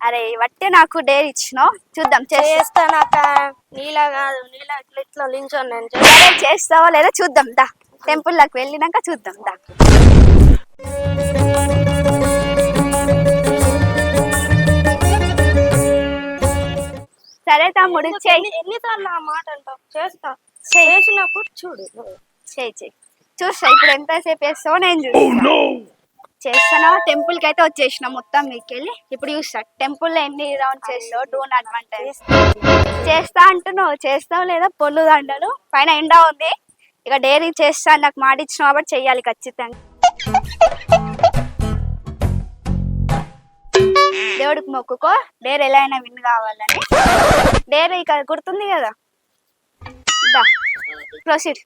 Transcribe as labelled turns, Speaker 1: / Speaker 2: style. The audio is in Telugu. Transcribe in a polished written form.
Speaker 1: అరే వట్టే నాకు డేర్ ఇచ్చినావు, చూద్దాం
Speaker 2: చేస్తానక్క. నీలా కాదు, నీలా ఇట్లా లించోని నేను
Speaker 1: చేస్తావో లేదా చూద్దాం దా. టెంపుల్ లకు వెళ్ళినాక చూద్దాం దా. సరే తమ్ముడు చెయ్యి.
Speaker 2: ఎన్నిసార్లు ఆ మాట అంటావు? చేస్తా, చేసినప్పుడు చూడు.
Speaker 1: చెయ్యి చూస్తా. ఇప్పుడు ఎంతసేపు చేస్తావో నేను చూస్తా. చేస్తానా? టెంపుల్ కి అయితే వచ్చేసిన మొత్తం మీకెళ్ళి. ఇప్పుడు చూస్తా టెంపుల్ లో ఎన్ని రౌండ్ చేస్తావు. డూ నాట్ అడ్వాంటేజ్ చేస్తా అంటున్నావు, చేస్తావు లేదా? పొల్లు దండలు పైన ఎండ ఉంది. ఇక డైరీ చేస్తా, నాకు మాట ఇచ్చిన కాబట్టి చెయ్యాలి ఖచ్చితంగా. దేవుడికి మొక్కుకో, డేర్ ఎలా అయినా విన్ కావాలని. డేర్ ఇక గుర్తుంది కదా, దా ప్రొసీడ్.